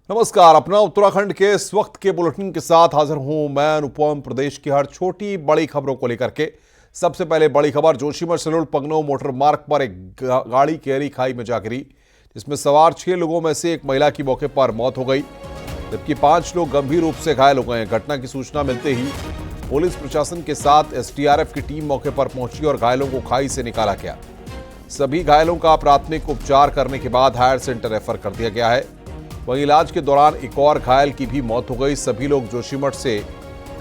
नमस्कार। अपना उत्तराखंड के इस वक्त के बुलेटिन के साथ हाजिर हूं मैं अनुपम। प्रदेश की हर छोटी बड़ी खबरों को लेकर के सबसे पहले बड़ी खबर। जोशीमठ सलोल पगनौ मोटर मार्ग पर एक गाड़ी गहरी खाई में जा गिरी, जिसमें सवार 6 लोगों में से एक महिला की मौके पर मौत हो गई, जबकि 5 लोग गंभीर रूप से घायल हो गए। घटना की सूचना मिलते ही पुलिस प्रशासन के साथ एसडीआरएफ की टीम मौके पर पहुंची और घायलों को खाई से निकाला गया। सभी घायलों का प्राथमिक उपचार करने के बाद हायर सेंटर रेफर कर दिया गया है। वहीं इलाज के दौरान एक और घायल की भी मौत हो गई। सभी लोग जोशीमठ से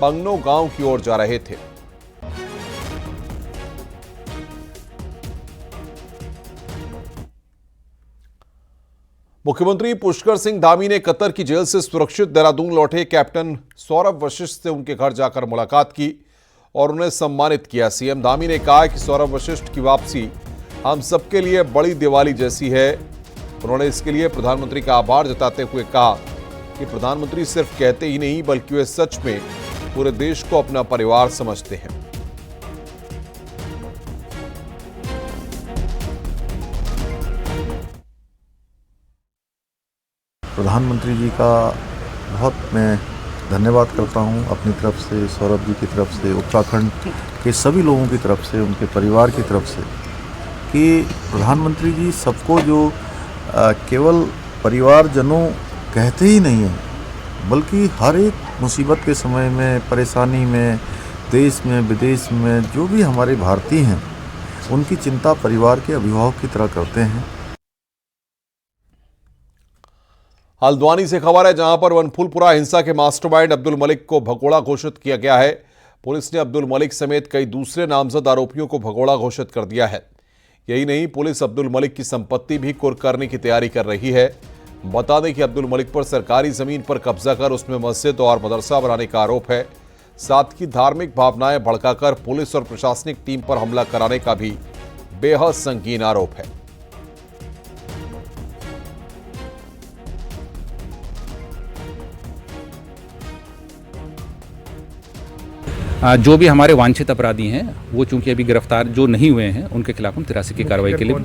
पगनौ गांव की ओर जा रहे थे। मुख्यमंत्री पुष्कर सिंह धामी ने कतर की जेल से सुरक्षित देहरादून लौटे कैप्टन सौरभ वशिष्ठ से उनके घर जाकर मुलाकात की और उन्हें सम्मानित किया। सीएम धामी ने कहा कि सौरभ वशिष्ठ की वापसी हम सबके लिए बड़ी दिवाली जैसी है। उन्होंने इसके लिए प्रधानमंत्री का आभार जताते हुए कहा कि प्रधानमंत्री सिर्फ कहते ही नहीं बल्कि वे सच में पूरे देश को अपना परिवार समझते हैं। प्रधानमंत्री जी का बहुत मैं धन्यवाद करता हूं अपनी तरफ से, सौरभ जी की तरफ से, उत्तराखंड के सभी लोगों की तरफ से, उनके परिवार की तरफ से, कि प्रधानमंत्री जी सबको जो केवल परिवारजनों कहते ही नहीं हैं, बल्कि हर एक मुसीबत के समय में, परेशानी में, देश में विदेश में जो भी हमारे भारतीय हैं उनकी चिंता परिवार के अभिभावक की तरह करते हैं। हल्द्वानी से खबर है, जहां पर वनफूलपुरा हिंसा के मास्टरमाइंड अब्दुल मलिक को भगोड़ा घोषित किया गया है। पुलिस ने अब्दुल मलिक समेत कई दूसरे नामजद आरोपियों को भगोड़ा घोषित कर दिया है। यही नहीं, पुलिस अब्दुल मलिक की संपत्ति भी कुर्क करने की तैयारी कर रही है। बता दें कि अब्दुल मलिक पर सरकारी जमीन पर कब्जा कर उसमें मस्जिद और मदरसा बनाने का आरोप है। साथ ही धार्मिक भावनाएं भड़काकर पुलिस और प्रशासनिक टीम पर हमला कराने का भी बेहद संगीन आरोप है। जो भी हमारे वांछित अपराधी हैं वो चूंकि अभी गिरफ्तार जो नहीं हुए हैं, उनके खिलाफ हम 83 की कार्रवाई के लिए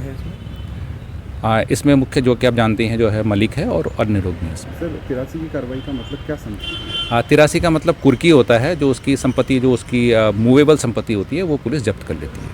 इसमें मुख्य जो कि आप जानते हैं जो है मलिक है और अन्य लोग भी हैं इसमें। सर, 83 की कार्रवाई का मतलब क्या समझते हैं? 83 का मतलब कुर्की होता है, जो उसकी संपत्ति, जो उसकी मूवेबल संपत्ति होती है वो पुलिस जब्त कर लेती है।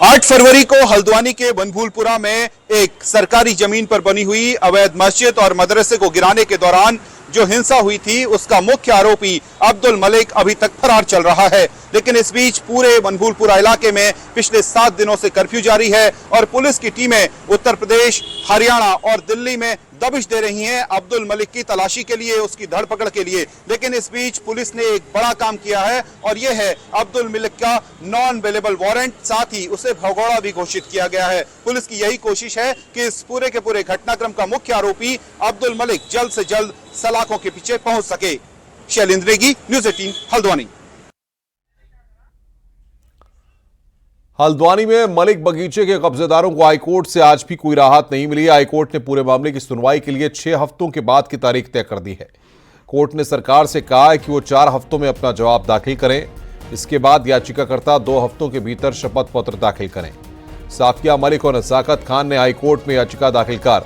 8 फरवरी को हल्द्वानी के वनफूलपुरा में एक सरकारी जमीन पर बनी हुई अवैध मस्जिद और मदरसे को गिराने के दौरान जो हिंसा हुई थी, उसका मुख्य आरोपी अब्दुल मलिक अभी तक फरार चल रहा है। लेकिन इस बीच पूरे वनफूलपुरा इलाके में पिछले 7 दिनों से कर्फ्यू जारी है और पुलिस की टीमें उत्तर प्रदेश, हरियाणा और दिल्ली में दबिश दे रही हैं अब्दुल मलिक की तलाशी के लिए, उसकी धरपकड़ के लिए। लेकिन इस बीच पुलिस ने एक बड़ा काम किया है और यह है अब्दुल मलिक का नॉन अवेलेबल वारंट, साथ ही उसे भगोड़ा भी घोषित किया गया है। पुलिस की यही कोशिश है कि इस पूरे के पूरे घटनाक्रम का मुख्य आरोपी अब्दुल मलिक जल्द से जल्द सलाखों के पीछे पहुंच सके। शैलेंद्र नेगी, न्यूज़ 18, हल्द्वानी। हल्द्वानी में मलिक बगीचे के कब्जेदारों को हाईकोर्ट से आज भी कोई राहत नहीं मिली। हाईकोर्ट ने पूरे मामले की सुनवाई के लिए 6 हफ्तों के बाद की तारीख तय कर दी है। कोर्ट ने सरकार से कहा है कि वो 4 हफ्तों में अपना जवाब दाखिल करें। इसके बाद याचिकाकर्ता 2 हफ्तों के भीतर शपथ पत्र दाखिल करें। साकिया मलिक और नजाकत खान ने हाईकोर्ट में याचिका दाखिल कर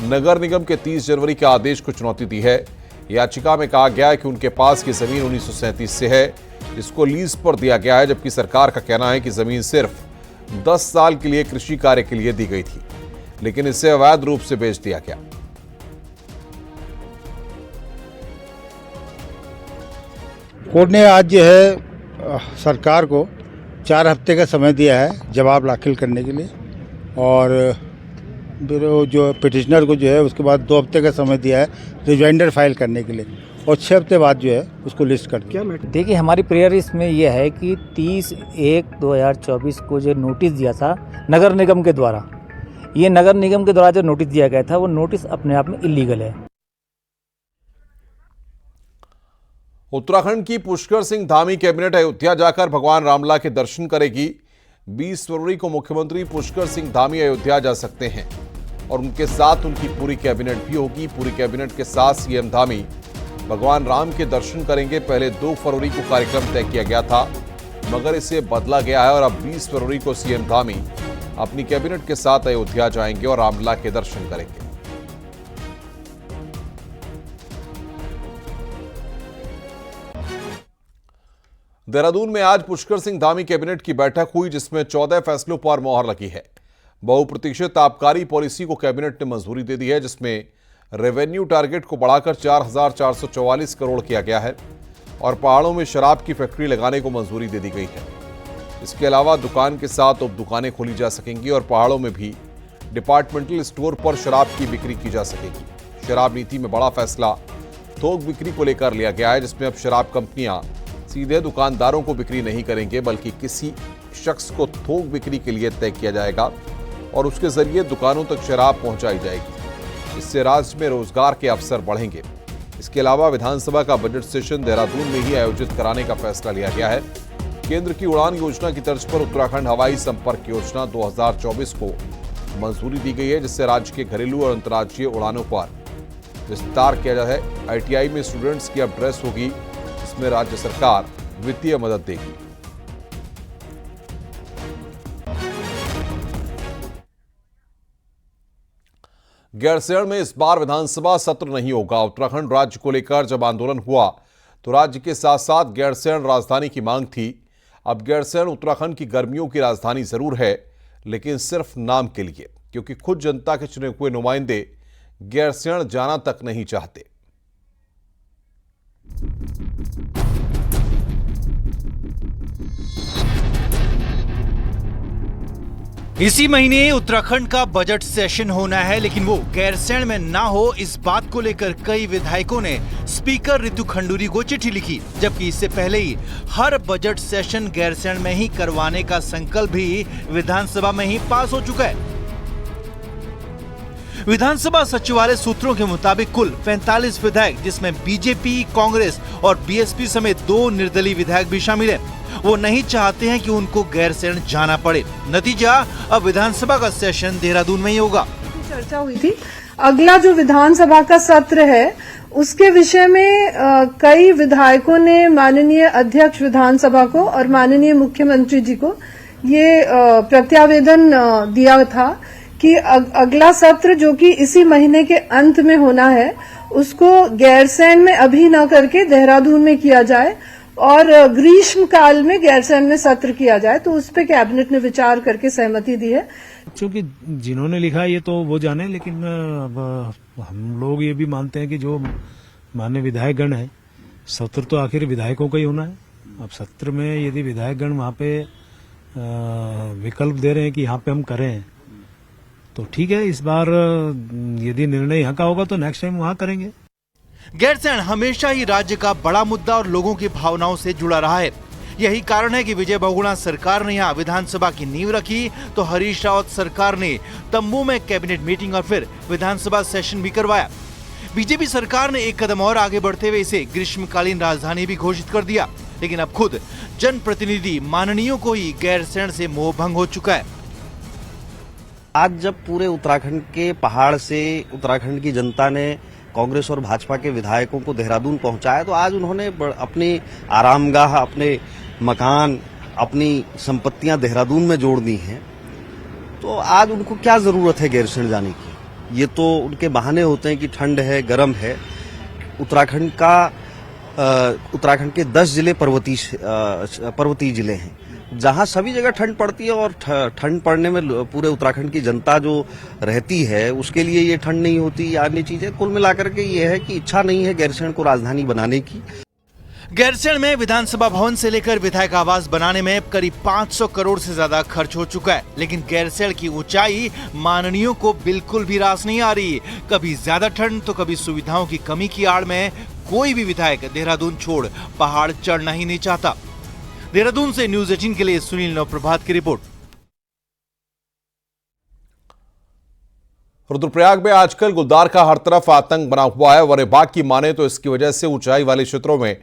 नगर निगम के 30 जनवरी के आदेश को चुनौती दी है। याचिका में कहा गया है कि उनके पास की जमीन 1937 से है, इसको लीज पर दिया गया है, जबकि सरकार का कहना है कि जमीन सिर्फ 10 साल के लिए कृषि कार्य के लिए दी गई थी, लेकिन इसे अवैध रूप से बेच दिया गया। कोर्ट ने आज जो है सरकार को 4 हफ्ते का समय दिया है जवाब दाखिल करने के लिए, और जो पिटिशनर को जो है उसके बाद 2 हफ्ते का समय दिया है रिजाइंडर फाइल करने के लिए, और 6 हफ्ते बाद जो है उसको लिस्ट कर दिया। देखिए, हमारी प्रेयर इसमें यह है कि 30/1/2024 को जो नोटिस दिया था नगर निगम के द्वारा, ये नगर निगम के द्वारा जो नोटिस दिया गया था वो नोटिस अपने आप में इलीगल है। उत्तराखंड की पुष्कर सिंह धामी कैबिनेट अयोध्या जाकर भगवान रामलला के दर्शन करेगी। 20 फरवरी को मुख्यमंत्री पुष्कर सिंह धामी अयोध्या जा सकते हैं और उनके साथ उनकी पूरी कैबिनेट भी होगी। पूरी कैबिनेट के साथ सीएम धामी भगवान राम के दर्शन करेंगे। पहले 2 फरवरी को कार्यक्रम तय किया गया था, मगर इसे बदला गया है और अब 20 फरवरी को सीएम धामी अपनी कैबिनेट के साथ अयोध्या जाएंगे और रामलला के दर्शन करेंगे। देहरादून में आज पुष्कर सिंह धामी कैबिनेट की बैठक हुई, जिसमें 14 फैसलों पर मोहर लगी है। बहुप्रतीक्षित आबकारी पॉलिसी को कैबिनेट ने मंजूरी दे दी है, जिसमें रेवेन्यू टारगेट को बढ़ाकर 4,444 करोड़ किया गया है और पहाड़ों में शराब की फैक्ट्री लगाने को मंजूरी दे दी गई है। इसके अलावा दुकान के साथ अब दुकानें खोली जा सकेंगी और पहाड़ों में भी डिपार्टमेंटल स्टोर पर शराब की बिक्री की जा सकेगी। शराब नीति में बड़ा फैसला थोक बिक्री को लेकर लिया गया है, जिसमें अब शराब कंपनियां सीधे दुकानदारों को बिक्री नहीं करेंगे, बल्कि किसी शख्स को थोक बिक्री के लिए तय किया जाएगा और उसके जरिए दुकानों तक शराब पहुंचाई जाएगी। इससे राज्य में रोजगार के अवसर बढ़ेंगे। इसके अलावा विधानसभा का बजट सेशन देहरादून में ही आयोजित कराने का फैसला लिया गया है। केंद्र की उड़ान योजना की तर्ज पर उत्तराखंड हवाई संपर्क योजना 2024 को मंजूरी दी गई है, जिससे राज्य के घरेलू और अंतर्राज्यीय उड़ानों पर विस्तार किया जाता है। आईटीआई में स्टूडेंट्स की अब ड्रेस होगी, जिसमें राज्य सरकार वित्तीय मदद देगी। गैरसैंण में इस बार विधानसभा सत्र नहीं होगा। उत्तराखंड राज्य को लेकर जब आंदोलन हुआ तो राज्य के साथ साथ गैरसैंण राजधानी की मांग थी। अब गैरसैंण उत्तराखंड की गर्मियों की राजधानी जरूर है, लेकिन सिर्फ नाम के लिए, क्योंकि खुद जनता के चुने हुए नुमाइंदे गैरसैंण जाना तक नहीं चाहते। इसी महीने उत्तराखंड का बजट सेशन होना है, लेकिन वो गैरसैंण में ना हो, इस बात को लेकर कई विधायकों ने स्पीकर रितु खंडूरी को चिट्ठी लिखी, जबकि इससे पहले ही हर बजट सेशन गैरसैंण में ही करवाने का संकल्प भी विधानसभा में ही पास हो चुका है। विधानसभा सचिवालय सूत्रों के मुताबिक कुल 45 विधायक, जिसमें बीजेपी, कांग्रेस और बीएसपी समेत 2 निर्दलीय विधायक भी शामिल हैं, वो नहीं चाहते हैं कि उनको गैरसैंण जाना पड़े। नतीजा, अब विधानसभा का सेशन देहरादून में ही होगा। चर्चा हुई थी, अगला जो विधानसभा का सत्र है उसके विषय में कई विधायकों ने माननीय अध्यक्ष विधानसभा को और माननीय मुख्यमंत्री जी को ये प्रत्यावेदन दिया था कि अगला सत्र जो कि इसी महीने के अंत में होना है, उसको गैरसैंण में अभी न करके देहरादून में किया जाए और ग्रीष्म काल में गैरसैंण में सत्र किया जाए। तो उस पे कैबिनेट ने विचार करके सहमति दी है। क्योंकि जिन्होंने लिखा ये तो वो जाने, लेकिन अब हम लोग ये भी मानते हैं कि जो माननीय विधायकगण है, सत्र तो आखिर विधायकों का ही होना है। अब सत्र में यदि विधायकगण वहाँ पे विकल्प दे रहे हैं कि यहाँ पे हम करें, तो ठीक है। इस बार यदि निर्णय यहाँ का होगा तो नेक्स्ट टाइम वहाँ करेंगे। गैरसैंण हमेशा ही राज्य का बड़ा मुद्दा और लोगों की भावनाओं से जुड़ा रहा है। यही कारण है कि विजय बहुगुणा सरकार ने यहाँ विधानसभा की नींव रखी तो हरीश रावत सरकार ने तंबू में कैबिनेट मीटिंग और फिर विधानसभा सेशन भी करवाया। बीजेपी सरकार ने एक कदम और आगे बढ़ते हुए इसे ग्रीष्मकालीन राजधानी भी घोषित कर दिया, लेकिन अब खुद जनप्रतिनिधि माननीयों को ही गैरसैंण से मोह भंग हो चुका है। आज जब पूरे उत्तराखंड के पहाड़ से उत्तराखंड की जनता ने कांग्रेस और भाजपा के विधायकों को देहरादून पहुंचाया, तो आज उन्होंने अपनी आरामगाह, अपने मकान, अपनी संपत्तियां देहरादून में जोड़ दी हैं। तो आज उनको क्या जरूरत है गैरसैंण जाने की? ये तो उनके बहाने होते हैं कि ठंड है, गर्म है। उत्तराखंड के 10 जिले पर्वतीय जिले हैं, जहां सभी जगह ठंड पड़ती है और ठंड पड़ने में पूरे उत्तराखंड की जनता जो रहती है उसके लिए ये ठंड नहीं होती। अन्य चीजें कुल मिलाकर के ये है कि इच्छा नहीं है गैरसैंण को राजधानी बनाने की। गैरसैंण में विधानसभा भवन से लेकर विधायक आवास बनाने में करीब 500 करोड़ से ज्यादा खर्च हो चुका है, लेकिन गैरसैंण की ऊंचाई माननीयों को बिल्कुल भी रास नहीं आ रही। कभी ज्यादा ठंड तो कभी सुविधाओं की कमी की आड़ में कोई भी विधायक देहरादून छोड़ पहाड़ चढ़ना ही नहीं चाहता। देहरादून से न्यूज 18 के लिए सुनील नवप्रभात की रिपोर्ट। रुद्रप्रयाग में आजकल गुलदार का हर तरफ आतंक बना हुआ है। वन विभाग की माने तो इसकी वजह से ऊंचाई वाले क्षेत्रों में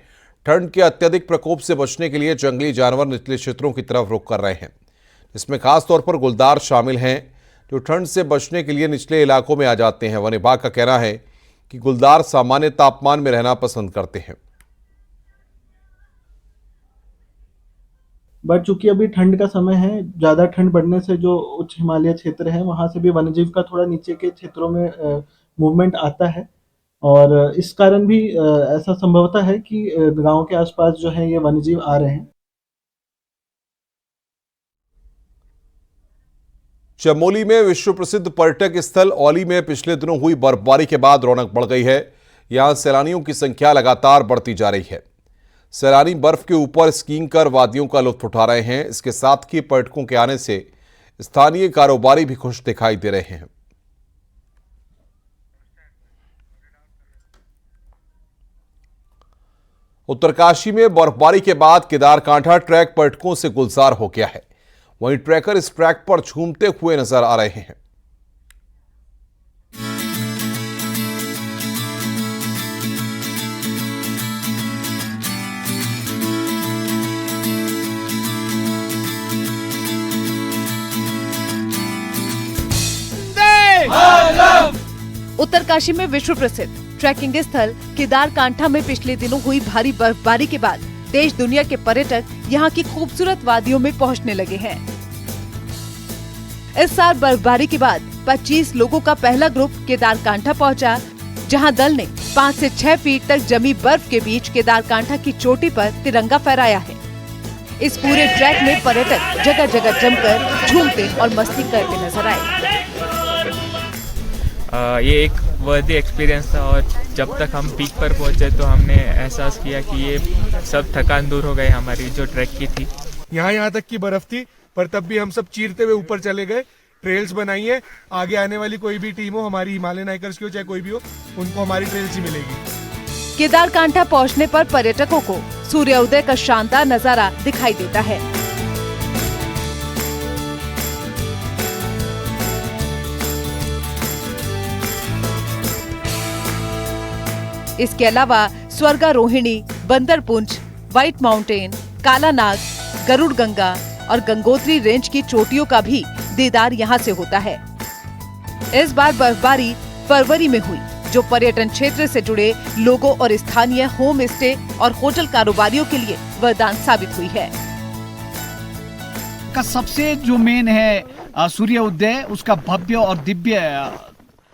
ठंड के अत्यधिक प्रकोप से बचने के लिए जंगली जानवर निचले क्षेत्रों की तरफ रुख कर रहे हैं, जिसमें खासतौर पर गुलदार शामिल हैं, जो ठंड से बचने के लिए निचले इलाकों में आ जाते हैं। वन विभाग का कहना है कि गुलदार सामान्य तापमान में रहना पसंद करते हैं। बट चूंकि अभी ठंड का समय है, ज़्यादा ठंड बढ़ने से जो उच्च हिमालय क्षेत्र है वहाँ से भी वन्यजीव का थोड़ा नीचे के क्षेत्रों में मूवमेंट आता है, और इस कारण भी ऐसा संभवता है कि गांव के आसपास जो है ये वन्यजीव आ रहे हैं। चमोली में विश्व प्रसिद्ध पर्यटक स्थल औली में पिछले दिनों हुई बर्फबारी के बाद रौनक बढ़ गई है। यहां सैलानियों की संख्या लगातार बढ़ती जा रही है। सैलानी बर्फ के ऊपर स्कीइंग कर वादियों का लुत्फ उठा रहे हैं। इसके साथ ही पर्यटकों के आने से स्थानीय कारोबारी भी खुश दिखाई दे रहे हैं। उत्तरकाशी में बर्फबारी के बाद केदारकांठा ट्रैक पर्यटकों से गुलजार हो गया है। वहीं ट्रैकर इस ट्रैक पर झूमते हुए नजर आ रहे हैं। उत्तरकाशी में विश्व प्रसिद्ध ट्रैकिंग स्थल केदारकांठा में पिछले दिनों हुई भारी बर्फबारी के बाद देश दुनिया के पर्यटक यहां की खूबसूरत वादियों में पहुंचने लगे हैं। इस साल बर्फबारी के बाद 25 लोगों का पहला ग्रुप केदारकांठा पहुंचा, जहां दल ने 5 से 6 फीट तक जमी बर्फ के बीच केदारकांठा की चोटी पर तिरंगा फहराया है। इस पूरे ट्रैक में पर्यटक जगह जगह जमकर झूमते और मस्ती करते नजर आए। ये एक वर्दी एक्सपीरियंस था और जब तक हम पीक पर पहुंचे तो हमने एहसास किया कि ये सब थकान दूर हो गई हमारी जो ट्रैक की थी। यहाँ तक की बर्फ थी, पर तब भी हम सब चीरते हुए ऊपर चले गए। ट्रेल्स बनाई है, आगे आने वाली कोई भी टीम हो, हमारी हिमालयन हाइकर्स की हो चाहे कोई भी हो, उनको हमारी ट्रेल्स ही मिलेगी। केदारकांठा पहुंचने पर पर्यटकों को सूर्योदय का शानदार नजारा दिखाई देता है। इसके अलावा स्वर्गारोहिणी, बंदरपुंज, व्हाइट माउंटेन, कालानाग, गरुड़ गंगा और गंगोत्री रेंज की चोटियों का भी दीदार यहां से होता है। इस बार बर्फबारी फरवरी में हुई, जो पर्यटन क्षेत्र से जुड़े लोगों और स्थानीय होम स्टे और होटल कारोबारियों के लिए वरदान साबित हुई है। का सबसे जो मेन है सूर्य उदय, उसका भव्य और दिव्य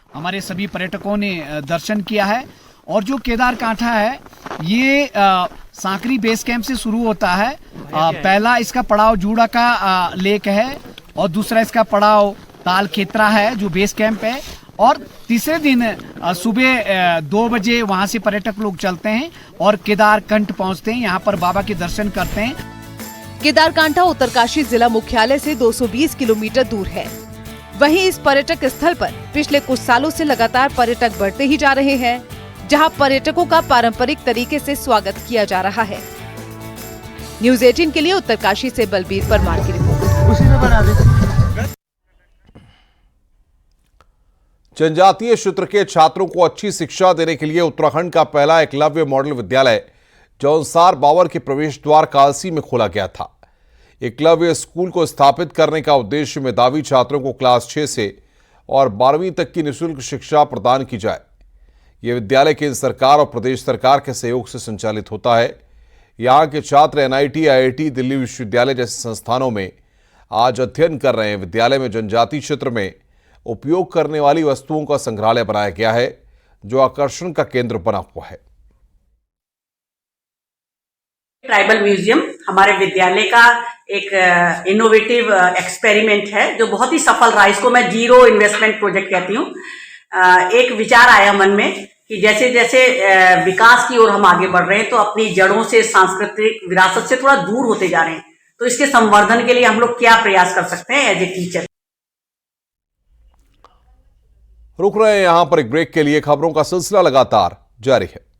हमारे सभी पर्यटकों ने दर्शन किया है। और जो केदारकांठा है ये सांकरी बेस कैंप से शुरू होता है। पहला इसका पड़ाव जूड़ा का लेक है और दूसरा इसका पड़ाव ताल खेतरा है जो बेस कैंप है। और तीसरे दिन सुबह 2 बजे वहां से पर्यटक लोग चलते हैं और केदारकंठ पहुंचते हैं, यहाँ पर बाबा के दर्शन करते हैं। केदारकांठा उत्तरकाशी जिला मुख्यालय से 220 किलोमीटर दूर है। वहीं इस पर्यटक स्थल पर पिछले कुछ सालों से लगातार पर्यटक बढ़ते ही जा रहे हैं, जहां पर्यटकों का पारंपरिक तरीके से स्वागत किया जा रहा है। न्यूज़ 18 के लिए उत्तरकाशी से बलबीर परमार की रिपोर्ट। उसी में बना दे। जनजातीय क्षेत्र के छात्रों को अच्छी शिक्षा देने के लिए उत्तराखंड का पहला एकलव्य मॉडल विद्यालय जौनसार बावर के प्रवेश द्वार कालसी में खोला गया था। एकलव्य स्कूल को स्थापित करने का उद्देश्य मेधावी छात्रों को क्लास 6 से और 12वीं तक की निःशुल्क शिक्षा प्रदान की जाए। यह विद्यालय केंद्र सरकार और प्रदेश सरकार के सहयोग से संचालित होता है। यहाँ के छात्र NIT, IIT, दिल्ली विश्वविद्यालय जैसे संस्थानों में आज अध्ययन कर रहे हैं। विद्यालय में जनजातीय क्षेत्र में उपयोग करने वाली वस्तुओं का संग्रहालय बनाया गया है, जो आकर्षण का केंद्र बना हुआ है। ट्राइबल म्यूजियम हमारे विद्यालय का एक इनोवेटिव एक्सपेरिमेंट है जो बहुत ही सफल रहा। इसको मैं जीरो इन्वेस्टमेंट प्रोजेक्ट कहती हूँ। एक विचार आया मन में कि जैसे जैसे विकास की ओर हम आगे बढ़ रहे हैं तो अपनी जड़ों से, सांस्कृतिक विरासत से थोड़ा दूर होते जा रहे हैं, तो इसके संवर्धन के लिए हम लोग क्या प्रयास कर सकते हैं एज ए टीचर। रुक रहे हैं यहां पर एक ब्रेक के लिए। खबरों का सिलसिला लगातार जारी है।